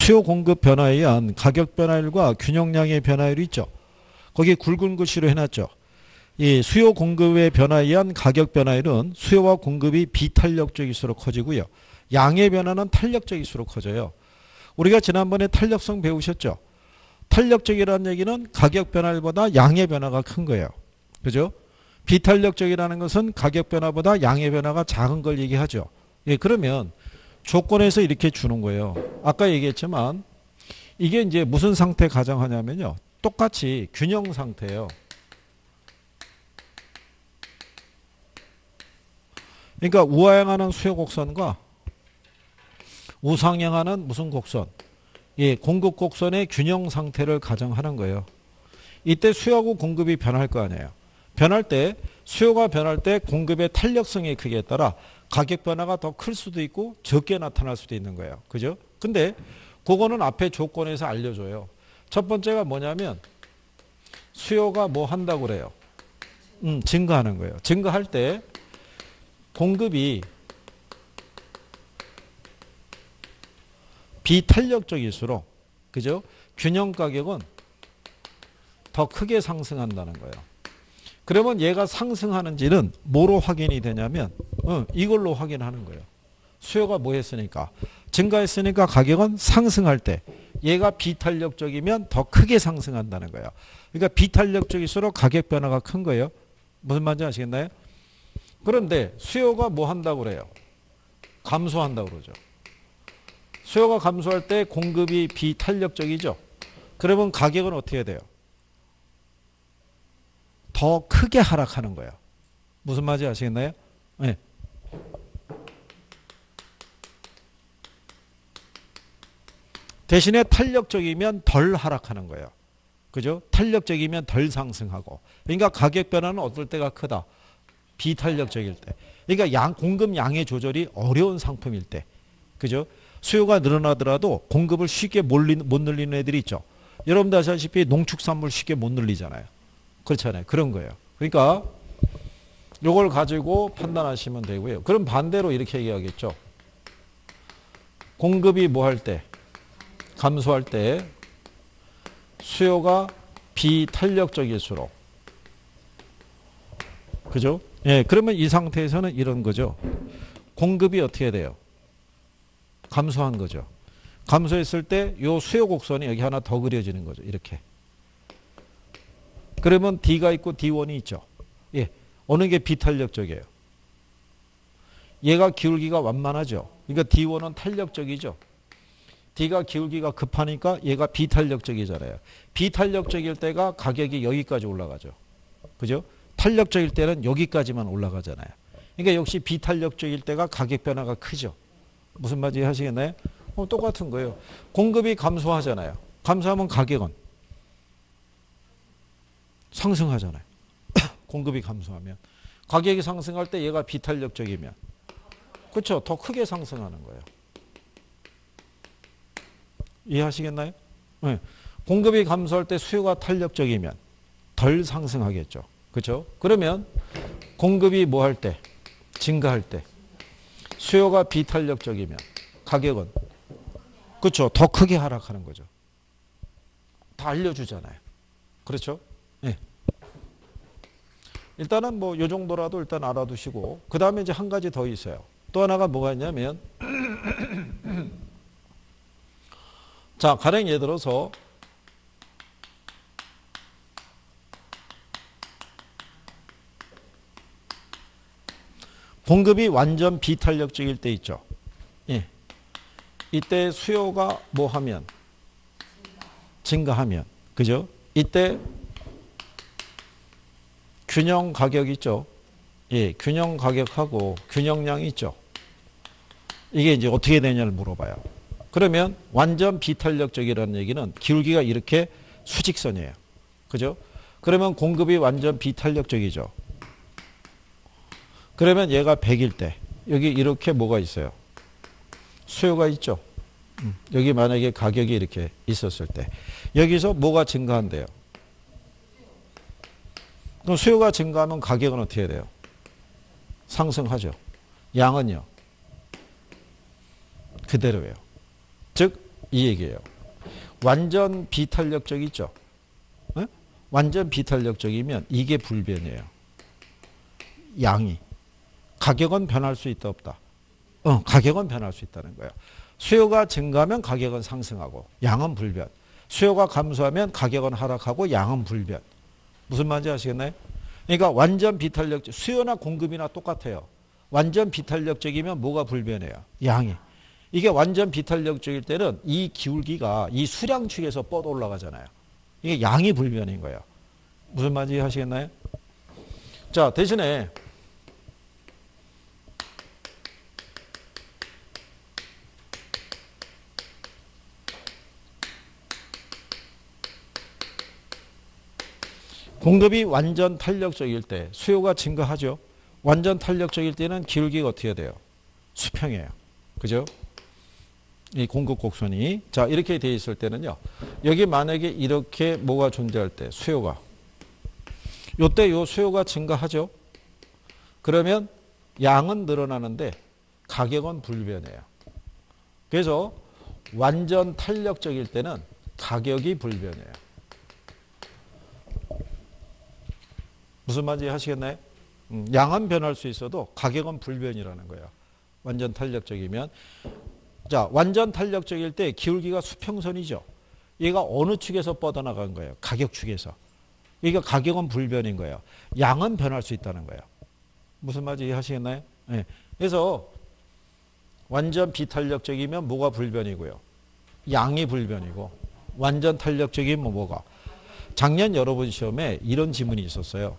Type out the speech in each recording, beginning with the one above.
수요 공급 변화에 의한 가격 변화율과 균형량의 변화율이 있죠. 거기 굵은 글씨로 해놨죠. 이 수요 공급의 변화에 의한 가격 변화율은 수요와 공급이 비탄력적일수록 커지고요. 양의 변화는 탄력적일수록 커져요. 우리가 지난번에 탄력성 배우셨죠. 탄력적이라는 얘기는 가격 변화율보다 양의 변화가 큰 거예요. 그죠? 비탄력적이라는 것은 가격 변화보다 양의 변화가 작은 걸 얘기하죠. 예, 그러면 조건에서 이렇게 주는 거예요. 아까 얘기했지만 이게 이제 무슨 상태 가정하냐면요. 똑같이 균형 상태예요. 그러니까 우하향하는 수요 곡선과 우상향하는 무슨 곡선? 예, 공급 곡선의 균형 상태를 가정하는 거예요. 이때 수요하고 공급이 변할 거 아니에요. 변할 때 수요가 변할 때 공급의 탄력성의 크기에 따라 가격 변화가 더 클 수도 있고 적게 나타날 수도 있는 거예요. 그죠? 근데 그거는 앞에 조건에서 알려줘요. 첫 번째가 뭐냐면 수요가 뭐 한다고 그래요? 증가하는 거예요. 증가할 때 공급이 비탄력적일수록 그죠? 균형 가격은 더 크게 상승한다는 거예요. 그러면 얘가 상승하는지는 뭐로 확인이 되냐면 이걸로 확인하는 거예요. 수요가 뭐 했으니까 증가했으니까 가격은 상승할 때 얘가 비탄력적이면 더 크게 상승한다는 거예요. 그러니까 비탄력적일수록 가격 변화가 큰 거예요. 무슨 말인지 아시겠나요? 그런데 수요가 뭐 한다고 그래요? 감소한다고 그러죠. 수요가 감소할 때 공급이 비탄력적이죠. 그러면 가격은 어떻게 돼요? 더 크게 하락하는 거예요. 무슨 말인지 아시겠나요? 네. 대신에 탄력적이면 덜 하락하는 거예요. 그죠? 탄력적이면 덜 상승하고. 그러니까 가격 변화는 어떨 때가 크다? 비탄력적일 때. 그러니까 공급 양의 조절이 어려운 상품일 때. 그죠? 수요가 늘어나더라도 공급을 쉽게 못 늘리는 애들이 있죠. 여러분도 아시다시피 농축산물 쉽게 못 늘리잖아요. 그렇잖아요. 그런 거예요. 그러니까 이걸 가지고 판단하시면 되고요. 그럼 반대로 이렇게 얘기하겠죠. 공급이 뭐 할 때? 감소할 때 수요가 비탄력적일수록 그죠? 예, 그러면 이 상태에서는 이런 거죠. 공급이 어떻게 돼요? 감소한 거죠. 감소했을 때 이 수요 곡선이 여기 하나 더 그려지는 거죠. 이렇게. 그러면 D가 있고 D1이 있죠. 예, 어느 게 비탄력적이에요? 얘가 기울기가 완만하죠. 그러니까 D1은 탄력적이죠. D가 기울기가 급하니까 얘가 비탄력적이잖아요. 비탄력적일 때가 가격이 여기까지 올라가죠. 그죠? 탄력적일 때는 여기까지만 올라가잖아요. 그러니까 역시 비탄력적일 때가 가격 변화가 크죠. 무슨 말인지 하시겠나요? 똑같은 거예요. 공급이 감소하잖아요. 감소하면 가격은 상승하잖아요. 공급이 감소하면. 가격이 상승할 때 얘가 비탄력적이면. 그렇죠. 더 크게 상승하는 거예요. 이해하시겠나요? 네. 공급이 감소할 때 수요가 탄력적이면 덜 상승하겠죠. 그렇죠? 그러면 공급이 뭐 할 때? 증가할 때. 수요가 비탄력적이면 가격은 그렇죠. 더 크게 하락하는 거죠. 다 알려주잖아요. 그렇죠? 네. 일단은 뭐 요 정도라도 일단 알아두시고 그 다음에 이제 한 가지 더 있어요. 또 하나가 뭐가 있냐면 자, 가령 예를 들어서 공급이 완전 비탄력적일 때 있죠. 예. 이때 수요가 뭐 하면? 증가하면. 그죠? 이때 균형 가격 있죠. 예, 균형 가격하고 균형량이 있죠. 이게 이제 어떻게 되냐를 물어봐요. 그러면 완전 비탄력적이라는 얘기는 기울기가 이렇게 수직선이에요. 그죠? 그러면 공급이 완전 비탄력적이죠. 그러면 얘가 100일 때 여기 이렇게 뭐가 있어요? 수요가 있죠. 여기 만약에 가격이 이렇게 있었을 때 여기서 뭐가 증가한대요? 그럼 수요가 증가하면 가격은 어떻게 돼요? 상승하죠. 양은요? 그대로예요. 즉 이 얘기예요. 완전 비탄력적이죠. 네? 완전 비탄력적이면 이게 불변이에요. 양이. 가격은 변할 수 있다 없다. 가격은 변할 수 있다는 거예요. 수요가 증가하면 가격은 상승하고 양은 불변. 수요가 감소하면 가격은 하락하고 양은 불변. 무슨 말인지 아시겠나요? 그러니까 완전 비탄력적, 수요나 공급이나 똑같아요. 완전 비탄력적이면 뭐가 불변해요? 양이. 이게 완전 비탄력적일 때는 이 기울기가 이 수량축에서 뻗어 올라가잖아요. 이게 양이 불변인 거예요. 무슨 말인지 아시겠나요? 자, 대신에 공급이 완전 탄력적일 때 수요가 증가하죠. 완전 탄력적일 때는 기울기가 어떻게 돼요? 수평이에요. 그죠? 이 공급 곡선이. 자, 이렇게 돼 있을 때는요. 여기 만약에 이렇게 뭐가 존재할 때 수요가 요때 요 수요가 증가하죠. 그러면 양은 늘어나는데 가격은 불변해요. 그래서 완전 탄력적일 때는 가격이 불변해요. 무슨 말인지 하시겠나요? 양은 변할 수 있어도 가격은 불변이라는 거예요. 완전 탄력적이면. 자, 완전 탄력적일 때 기울기가 수평선이죠. 얘가 어느 축에서 뻗어나간 거예요? 가격 축에서. 그러니까 가격은 불변인 거예요. 양은 변할 수 있다는 거예요. 무슨 말인지 하시겠나요? 네. 그래서 완전 비탄력적이면 뭐가 불변이고요? 양이 불변이고, 완전 탄력적이면 뭐가? 작년 여러분 시험에 이런 지문이 있었어요.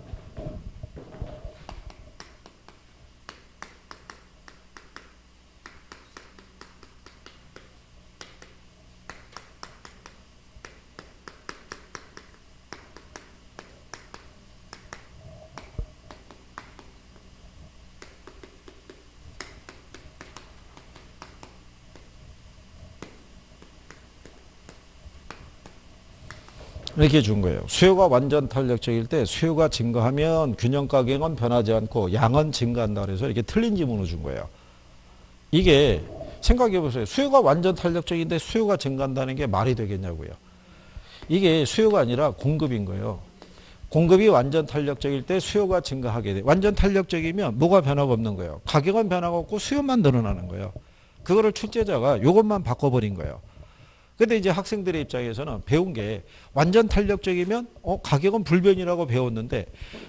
이렇게 준 거예요. 수요가 완전 탄력적일 때 수요가 증가하면 균형 가격은 변하지 않고 양은 증가한다 그래서 이렇게 틀린 지문을 준 거예요. 이게 생각해 보세요. 수요가 완전 탄력적인데 수요가 증가한다는 게 말이 되겠냐고요. 이게 수요가 아니라 공급인 거예요. 공급이 완전 탄력적일 때 수요가 증가하게 돼. 완전 탄력적이면 뭐가 변화가 없는 거예요. 가격은 변화가 없고 수요만 늘어나는 거예요. 그거를 출제자가 이것만 바꿔버린 거예요. 근데 이제 학생들의 입장에서는 배운 게 완전 탄력적이면 가격은 불변이라고 배웠는데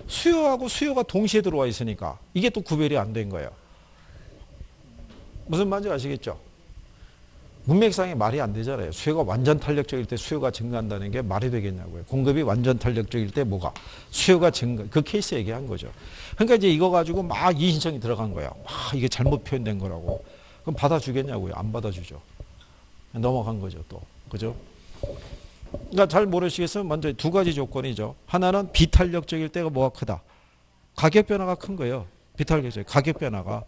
수요하고 수요가 동시에 들어와 있으니까 이게 또 구별이 안 된 거예요. 무슨 말인지 아시겠죠? 문맥상에 말이 안 되잖아요. 수요가 완전 탄력적일 때 수요가 증가한다는 게 말이 되겠냐고요. 공급이 완전 탄력적일 때 뭐가? 수요가 증가. 그 케이스 얘기한 거죠. 그러니까 이제 이거 가지고 막 이의신청이 들어간 거예요. 이게 잘못 표현된 거라고. 그럼 받아주겠냐고요. 안 받아주죠. 넘어간 거죠, 또. 그죠? 그러니까 잘 모르시겠으면 먼저 두 가지 조건이죠. 하나는 비탄력적일 때가 뭐가 크다? 가격 변화가 큰 거예요. 비탄력적, 가격 변화가.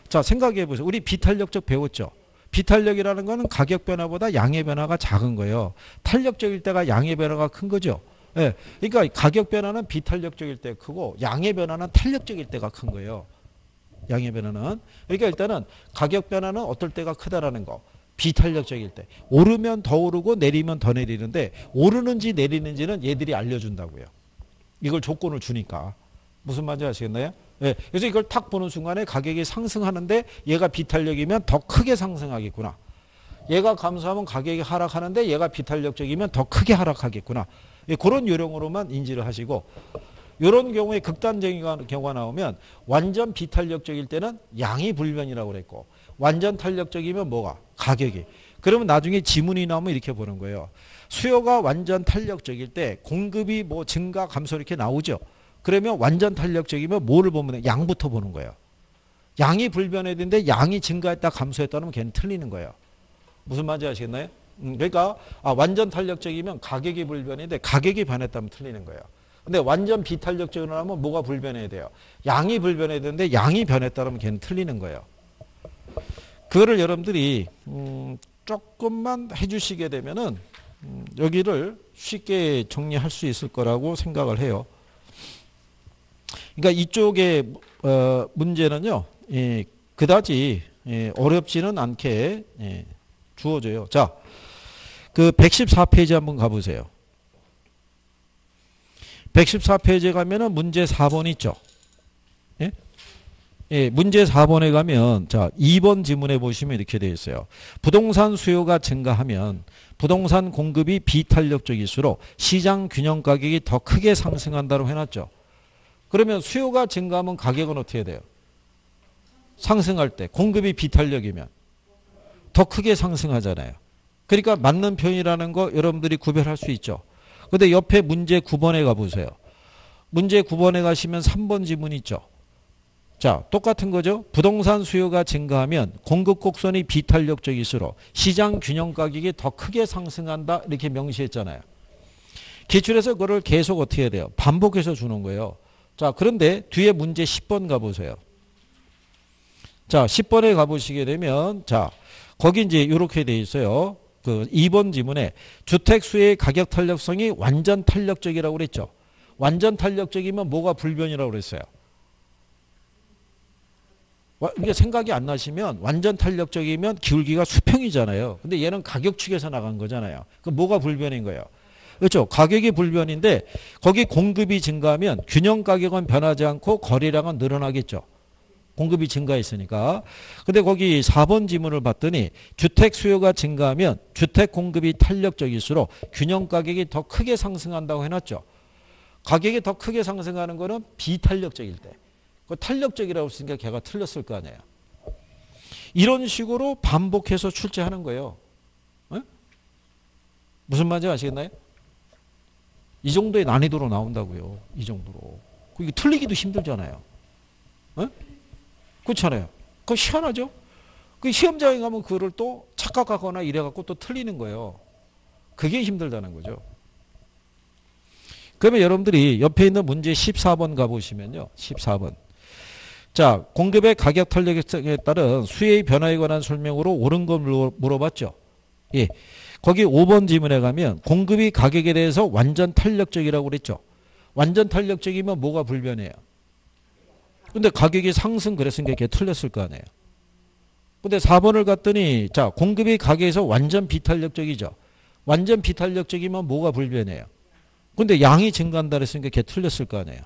자, 생각해 보세요. 우리 비탄력적 배웠죠? 비탄력이라는 거는 가격 변화보다 양의 변화가 작은 거예요. 탄력적일 때가 양의 변화가 큰 거죠. 예. 그러니까 가격 변화는 비탄력적일 때 크고 양의 변화는 탄력적일 때가 큰 거예요. 양의 변화는. 그러니까 일단은 가격 변화는 어떨 때가 크다라는 거. 비탄력적일 때. 오르면 더 오르고 내리면 더 내리는데 오르는지 내리는지는 얘들이 알려준다고요. 이걸 조건을 주니까. 무슨 말인지 아시겠나요? 네. 그래서 이걸 탁 보는 순간에 가격이 상승하는데 얘가 비탄력이면 더 크게 상승하겠구나. 얘가 감소하면 가격이 하락하는데 얘가 비탄력적이면 더 크게 하락하겠구나. 그런 요령으로만 인지를 하시고 이런 경우에 극단적인 경우가 나오면 완전 비탄력적일 때는 양이 불변이라고 그랬고 완전 탄력적이면 뭐가? 가격이. 그러면 나중에 지문이 나오면 이렇게 보는 거예요. 수요가 완전 탄력적일 때 공급이 뭐 증가, 감소 이렇게 나오죠. 그러면 완전 탄력적이면 뭐를 보면 양부터 보는 거예요. 양이 불변해야 되는데 양이 증가했다, 감소했다는 걔는 틀리는 거예요. 무슨 말인지 아시겠나요? 그러니까 완전 탄력적이면 가격이 불변인데 가격이 변했다면 틀리는 거예요. 근데 완전 비탄력적으로 하면 뭐가 불변해야 돼요? 양이 불변해야 되는데 양이 변했다면 걔는 틀리는 거예요. 그거를 여러분들이 조금만 해주시게 되면은 여기를 쉽게 정리할 수 있을 거라고 생각을 해요. 그러니까 이쪽의 문제는요, 그다지 어렵지는 않게 주어져요. 자, 그 114페이지 한번 가보세요. 114페이지에 가면은 문제 4번 있죠. 예? 예, 문제 4번에 가면 자, 2번 지문에 보시면 이렇게 되어 있어요. 부동산 수요가 증가하면 부동산 공급이 비탄력적일수록 시장 균형 가격이 더 크게 상승한다고 해놨죠. 그러면 수요가 증가하면 가격은 어떻게 돼요? 상승할 때 공급이 비탄력이면 더 크게 상승하잖아요. 그러니까 맞는 표현이라는 거 여러분들이 구별할 수 있죠. 근데 옆에 문제 9번에 가보세요. 문제 9번에 가시면 3번 지문 있죠. 자, 똑같은 거죠. 부동산 수요가 증가하면 공급 곡선이 비탄력적일수록 시장 균형 가격이 더 크게 상승한다 이렇게 명시했잖아요. 기출에서 그걸 계속 어떻게 해야 돼요? 반복해서 주는 거예요. 자, 그런데 뒤에 문제 10번 가보세요. 자, 10번에 가보시게 되면 자, 거기 이제 이렇게 돼 있어요. 그 2번 지문에 주택 수요의 가격 탄력성이 완전 탄력적이라고 그랬죠. 완전 탄력적이면 뭐가 불변이라고 그랬어요. 이게 생각이 안 나시면 완전 탄력적이면 기울기가 수평이잖아요. 근데 얘는 가격 측에서 나간 거잖아요. 그럼 뭐가 불변인 거예요? 그렇죠. 가격이 불변인데 거기 공급이 증가하면 균형 가격은 변하지 않고 거래량은 늘어나겠죠. 공급이 증가했으니까. 근데 거기 4번 지문을 봤더니 주택 수요가 증가하면 주택 공급이 탄력적일수록 균형 가격이 더 크게 상승한다고 해놨죠. 가격이 더 크게 상승하는 거는 비탄력적일 때. 그 탄력적이라고 했으니까 걔가 틀렸을 거 아니에요. 이런 식으로 반복해서 출제하는 거예요. 에? 무슨 말인지 아시겠나요? 이 정도의 난이도로 나온다고요. 이 정도로. 이게 틀리기도 힘들잖아요. 에? 그렇잖아요. 그거 희한하죠? 그 시험장에 가면 그거를 또 착각하거나 이래갖고 또 틀리는 거예요. 그게 힘들다는 거죠. 그러면 여러분들이 옆에 있는 문제 14번 가보시면요. 14번. 자, 공급의 가격 탄력성에 따른 수요의 변화에 관한 설명으로 옳은 걸 물어봤죠. 예. 거기 5번 지문에 가면 공급이 가격에 대해서 완전 탄력적이라고 그랬죠. 완전 탄력적이면 뭐가 불변해요? 근데 가격이 상승 그랬으니까 이게 틀렸을 거 아니에요. 근데 4번을 갔더니 자, 공급이 가격에서 완전 비탄력적이죠. 완전 비탄력적이면 뭐가 불변해요? 근데 양이 증가한다 그랬으니까 이게 틀렸을 거 아니에요.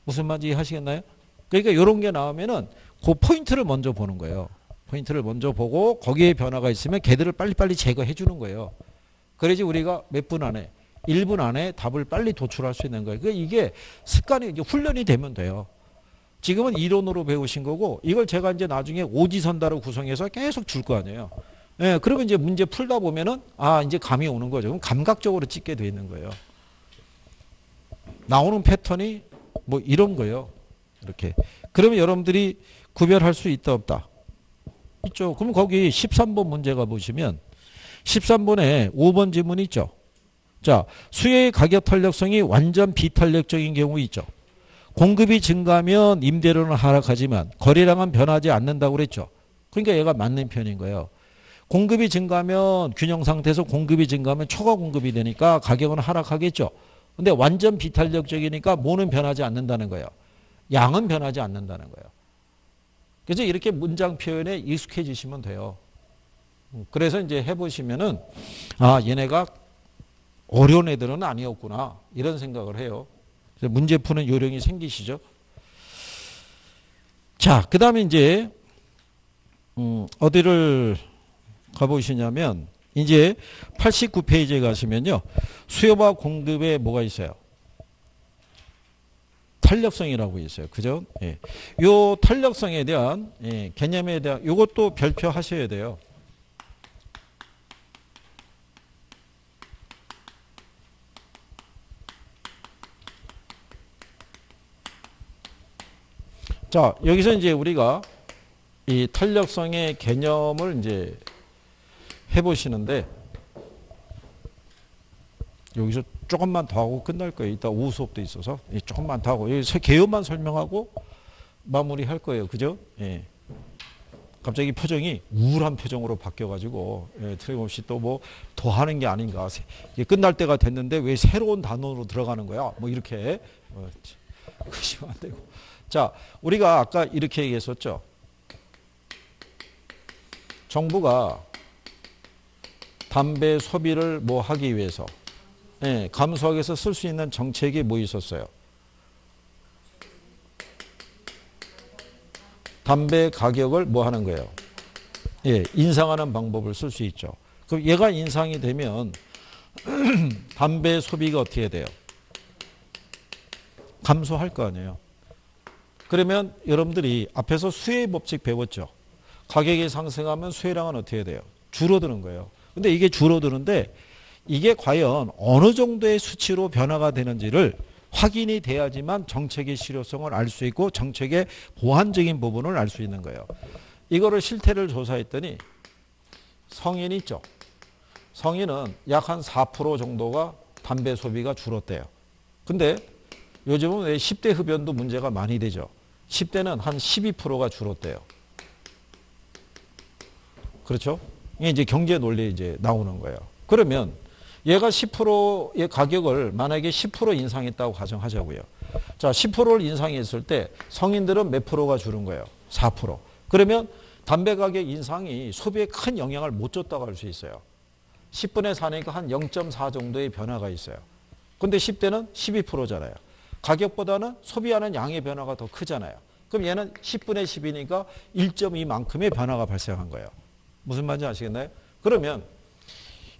무슨 말인지 하시겠나요? 그러니까 이런 게 나오면은 그 포인트를 먼저 보는 거예요. 포인트를 먼저 보고 거기에 변화가 있으면 걔들을 빨리빨리 제거해 주는 거예요. 그래야지 우리가 몇 분 안에 1분 안에 답을 빨리 도출할 수 있는 거예요. 그러니까 이게 습관이 이제 훈련이 되면 돼요. 지금은 이론으로 배우신 거고 이걸 제가 이제 나중에 오지선다로 구성해서 계속 줄 거 아니에요. 예, 그러면 이제 문제 풀다 보면은 아, 이제 감이 오는 거죠. 그럼 감각적으로 찍게 돼 있는 거예요. 나오는 패턴이 뭐 이런 거예요. 이렇게. 그러면 여러분들이 구별할 수 있다 없다? 있죠. 그럼 거기 13번 문제가 보시면 13번에 5번 지문 있죠. 자, 수요의 가격 탄력성이 완전 비탄력적인 경우 있죠. 공급이 증가하면 임대료는 하락하지만 거래량은 변하지 않는다고 그랬죠. 그러니까 얘가 맞는 편인 거예요. 공급이 증가하면 균형 상태에서 공급이 증가하면 초과 공급이 되니까 가격은 하락하겠죠. 근데 완전 비탄력적이니까 뭐는 변하지 않는다는 거예요. 양은 변하지 않는다는 거예요. 그래서 이렇게 문장 표현에 익숙해지시면 돼요. 그래서 이제 해보시면은 아, 얘네가 어려운 애들은 아니었구나 이런 생각을 해요. 그래서 문제 푸는 요령이 생기시죠. 자, 그 다음에 이제 어디를 가보시냐면 이제 89페이지에 가시면요. 수요와 공급에 뭐가 있어요? 탄력성이라고 있어요. 그죠? 예. 요 탄력성에 대한 예, 개념에 대한 요것도 별표하셔야 돼요. 자, 여기서 이제 우리가 이 탄력성의 개념을 이제 해보시는데 여기서 조금만 더 하고 끝날 거예요. 이따 오후 수업도 있어서 조금만 더 하고 여기 개요만 설명하고 마무리할 거예요. 그죠? 예. 갑자기 표정이 우울한 표정으로 바뀌어가지고 예, 틀림없이 또 뭐 더 하는 게 아닌가. 끝날 때가 됐는데 왜 새로운 단원으로 들어가는 거야? 뭐 이렇게 그러시면 안 되고. 자, 우리가 아까 이렇게 얘기했었죠. 정부가 담배 소비를 뭐 하기 위해서 감소하기 위해서 쓸 수 있는 정책이 뭐 있었어요? 담배 가격을 뭐 하는 거예요? 인상하는 방법을 쓸 수 있죠. 그럼 얘가 인상이 되면 담배 소비가 어떻게 돼요? 감소할 거 아니에요. 그러면 여러분들이 앞에서 수혜의 법칙 배웠죠. 가격이 상승하면 수혜량은 어떻게 돼요? 줄어드는 거예요. 근데 이게 줄어드는데 이게 과연 어느 정도의 수치로 변화가 되는지를 확인이 돼야지만 정책의 실효성을 알 수 있고 정책의 보완적인 부분을 알 수 있는 거예요. 이거를 실태를 조사했더니 성인 있죠. 성인은 약 한 4% 정도가 담배 소비가 줄었대요. 근데 요즘은 왜 10대 흡연도 문제가 많이 되죠. 10대는 한 12%가 줄었대요. 그렇죠? 이게 이제 경제 논리 이제 나오는 거예요. 그러면 얘가 10%의 가격을 만약에 10% 인상했다고 가정하자고요. 자, 10%를 인상했을 때 성인들은 몇 프로가 줄은 거예요? 4%. 그러면 담배 가격 인상이 소비에 큰 영향을 못 줬다고 할 수 있어요. 10분의 4니까 한 0.4 정도의 변화가 있어요. 근데 10대는 12%잖아요. 가격보다는 소비하는 양의 변화가 더 크잖아요. 그럼 얘는 10분의 10이니까 1.2만큼의 변화가 발생한 거예요. 무슨 말인지 아시겠나요? 그러면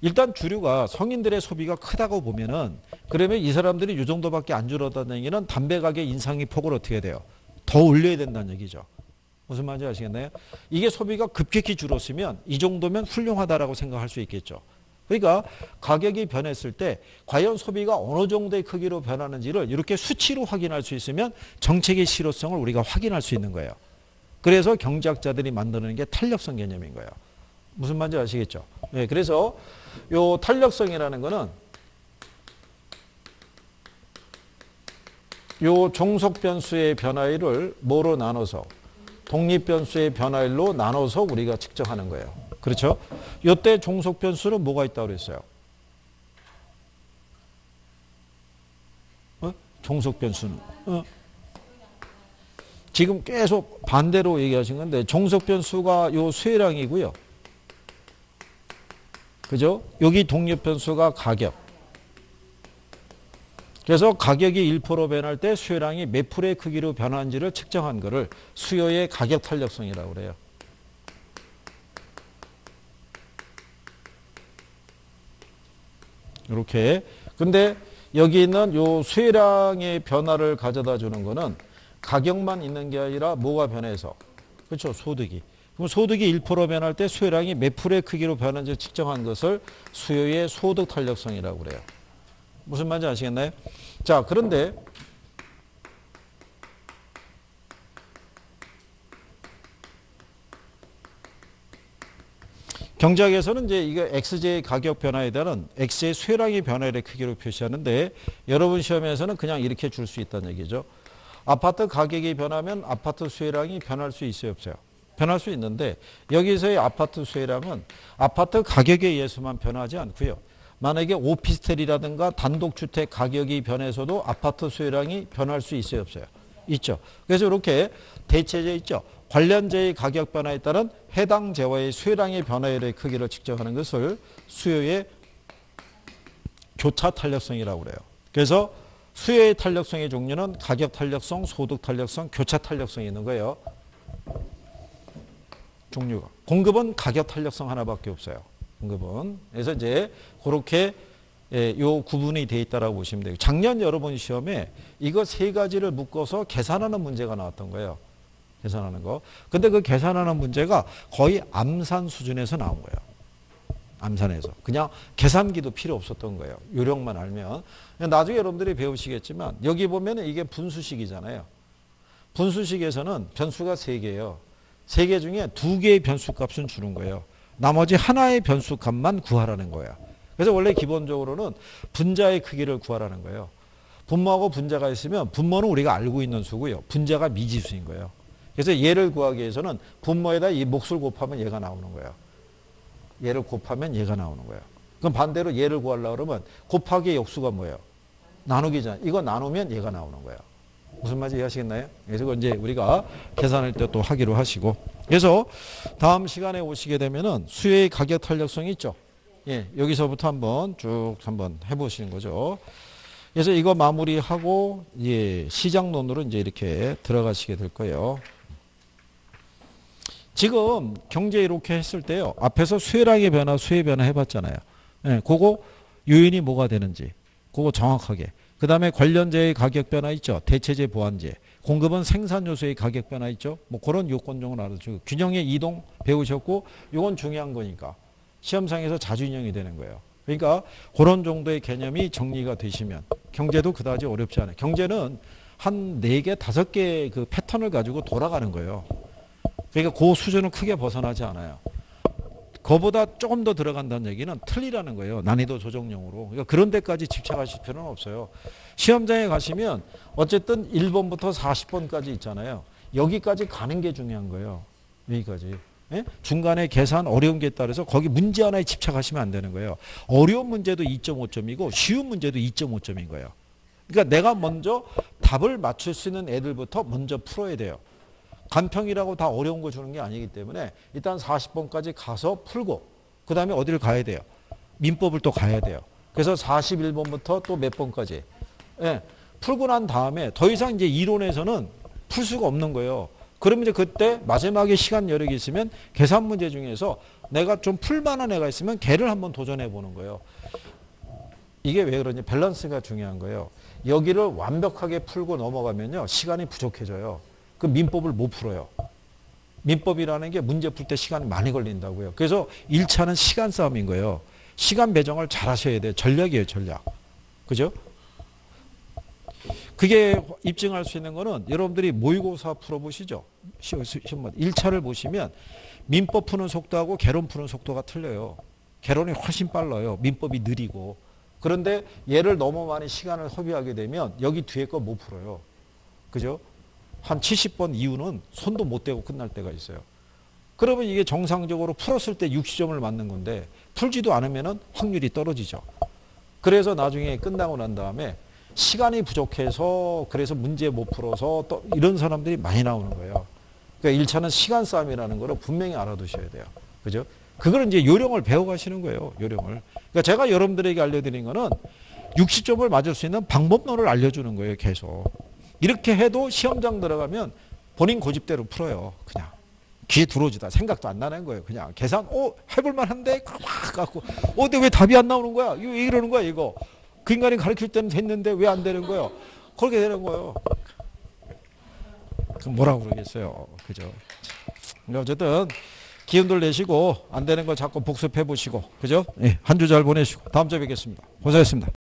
일단 주류가 성인들의 소비가 크다고 보면은 그러면 이 사람들이 이 정도밖에 안 줄었다는 얘기는 담배 가격 인상의 폭을 어떻게 돼요? 더 올려야 된다는 얘기죠. 무슨 말인지 아시겠나요? 이게 소비가 급격히 줄었으면 이 정도면 훌륭하다라고 생각할 수 있겠죠. 그러니까 가격이 변했을 때 과연 소비가 어느 정도의 크기로 변하는지를 이렇게 수치로 확인할 수 있으면 정책의 실효성을 우리가 확인할 수 있는 거예요. 그래서 경제학자들이 만드는 게 탄력성 개념인 거예요. 무슨 말인지 아시겠죠? 네, 그래서 요 탄력성이라는 거는 요 종속 변수의 변화율을 뭐로 나눠서 독립 변수의 변화율로 나눠서 우리가 측정하는 거예요. 그렇죠? 이때 종속 변수는 뭐가 있다고 그랬어요? 종속 변수는 지금 계속 반대로 얘기하신 건데 종속 변수가 요 수혜량이고요. 그죠? 여기 독립 변수가 가격. 그래서 가격이 1% 변할 때 수혜량이 몇 프로의 크기로 변하는지를 측정한 거를 수요의 가격 탄력성이라고 그래요. 이렇게. 근데 여기 있는 요 수혜량의 변화를 가져다 주는 거는 가격만 있는 게 아니라 뭐가 변해서? 그렇죠? 소득이. 그럼 소득이 1% 변할 때 수혜량이 몇 프로의 크기로 변하는지 측정한 것을 수요의 소득 탄력성이라고 그래요. 무슨 말인지 아시겠나요? 자, 그런데 경제학에서는 이제 이거 XJ의 가격 변화에 따른 X의 수혜량의 변화의 크기로 표시하는데 여러분 시험에서는 그냥 이렇게 줄 수 있다는 얘기죠. 아파트 가격이 변하면 아파트 수혜량이 변할 수 있어요, 없어요? 변할 수 있는데 여기서의 아파트 수혜량은 아파트 가격에 의해서만 변하지 않고요. 만약에 오피스텔이라든가 단독주택 가격이 변해서도 아파트 수혜량이 변할 수 있어요, 없어요? 있죠. 그래서 이렇게 대체제 있죠. 관련제의 가격 변화에 따른 해당 재화의 수혜량의 변화율의 크기를 측정하는 것을 수요의 교차 탄력성이라고 그래요. 그래서 수요의 탄력성의 종류는 가격 탄력성, 소득 탄력성, 교차 탄력성이 있는 거예요. 종류가. 공급은 가격 탄력성 하나밖에 없어요. 공급은. 그래서 이제 그렇게 요 구분이 돼 있다라고 보시면 돼요. 작년 여러분 시험에 이거 세 가지를 묶어서 계산하는 문제가 나왔던 거예요. 계산하는 거. 근데 그 계산하는 문제가 거의 암산 수준에서 나온 거예요. 암산에서. 그냥 계산기도 필요 없었던 거예요. 요령만 알면. 나중에 여러분들이 배우시겠지만 여기 보면 이게 분수식이잖아요. 분수식에서는 변수가 3개예요. 3개 중에 2개의 변수 값은 주는 거예요. 나머지 하나의 변수 값만 구하라는 거예요. 그래서 원래 기본적으로는 분자의 크기를 구하라는 거예요. 분모하고 분자가 있으면 분모는 우리가 알고 있는 수고요. 분자가 미지수인 거예요. 그래서 얘를 구하기 위해서는 분모에다 이 몫을 곱하면 얘가 나오는 거예요. 얘를 곱하면 얘가 나오는 거예요. 그럼 반대로 얘를 구하려고 그러면 곱하기의 역수가 뭐예요? 나누기잖아요. 이거 나누면 얘가 나오는 거예요. 무슨 말인지 이해하시겠나요? 그래서 이제 우리가 계산할 때 또 하기로 하시고. 그래서 다음 시간에 오시게 되면은 수요의 가격 탄력성이 있죠. 예, 여기서부터 한번 해보시는 거죠. 그래서 이거 마무리하고 예, 시장론으로 이제 이렇게 들어가시게 될 거예요. 지금 경제 이렇게 했을 때요. 앞에서 수혜량의 변화, 수혜 변화 해봤잖아요. 예, 그거 요인이 뭐가 되는지, 그거 정확하게. 그 다음에 관련재의 가격 변화 있죠. 대체재 보완재. 공급은 생산 요소의 가격 변화 있죠. 뭐 그런 요건 정도 알아주고 균형의 이동 배우셨고, 이건 중요한 거니까 시험상에서 자주 인용이 되는 거예요. 그러니까 그런 정도의 개념이 정리가 되시면 경제도 그다지 어렵지 않아요. 경제는 한 4개, 5개 그 패턴을 가지고 돌아가는 거예요. 그러니까 그 수준은 크게 벗어나지 않아요. 그보다 조금 더 들어간다는 얘기는 틀리라는 거예요. 난이도 조정용으로. 그러니까 그런 데까지 집착하실 필요는 없어요. 시험장에 가시면 어쨌든 1번부터 40번까지 있잖아요. 여기까지 가는 게 중요한 거예요. 여기까지. 예? 중간에 계산 어려운 게 따라서 거기 문제 하나에 집착하시면 안 되는 거예요. 어려운 문제도 2.5점이고 쉬운 문제도 2.5점인 거예요. 그러니까 내가 먼저 답을 맞출 수 있는 애들부터 먼저 풀어야 돼요. 간평이라고 다 어려운 거 주는 게 아니기 때문에 일단 40번까지 가서 풀고 그 다음에 어디를 가야 돼요? 민법을 또 가야 돼요. 그래서 41번부터 또 몇 번까지 예, 풀고 난 다음에 더 이상 이제 이론에서는 풀 수가 없는 거예요. 그러면 이제 그때 마지막에 시간 여력이 있으면 계산 문제 중에서 내가 좀 풀만한 애가 있으면 걔를 한번 도전해 보는 거예요. 이게 왜 그러냐? 밸런스가 중요한 거예요. 여기를 완벽하게 풀고 넘어가면요. 시간이 부족해져요. 그 민법을 못 풀어요. 민법이라는 게 문제 풀 때 시간이 많이 걸린다고요. 그래서 1차는 시간 싸움인 거예요. 시간 배정을 잘 하셔야 돼요. 전략이에요, 전략. 그죠? 그게 입증할 수 있는 거는 여러분들이 모의고사 풀어보시죠. 1차를 보시면 민법 푸는 속도하고 개론 푸는 속도가 틀려요. 개론이 훨씬 빨라요. 민법이 느리고. 그런데 얘를 너무 많이 시간을 허비하게 되면 여기 뒤에 거 못 풀어요. 그죠? 한 70번 이후는 손도 못 대고 끝날 때가 있어요. 그러면 이게 정상적으로 풀었을 때 60점을 맞는 건데 풀지도 않으면 확률이 떨어지죠. 그래서 나중에 끝나고 난 다음에 시간이 부족해서 그래서 문제 못 풀어서 또 이런 사람들이 많이 나오는 거예요. 그러니까 1차는 시간 싸움이라는 걸 분명히 알아두셔야 돼요. 그죠? 그걸 이제 요령을 배워가시는 거예요. 요령을. 그러니까 제가 여러분들에게 알려드린 거는 60점을 맞을 수 있는 방법론을 알려주는 거예요. 계속. 이렇게 해도 시험장 들어가면 본인 고집대로 풀어요. 그냥. 귀에 들어오지다. 생각도 안 나는 거예요. 그냥 계산, 해볼만 한데, 막 갖고, 근데 왜 답이 안 나오는 거야? 이거 왜 이러는 거야, 이거? 그 인간이 가르칠 때는 됐는데 왜 안 되는 거예요? 그렇게 되는 거예요. 그럼 뭐라고 그러겠어요. 그죠? 그러니까 어쨌든, 기운들 내시고, 안 되는 거 자꾸 복습해 보시고, 그죠? 예, 한 주 잘 보내시고, 다음 주에 뵙겠습니다. 고생했습니다.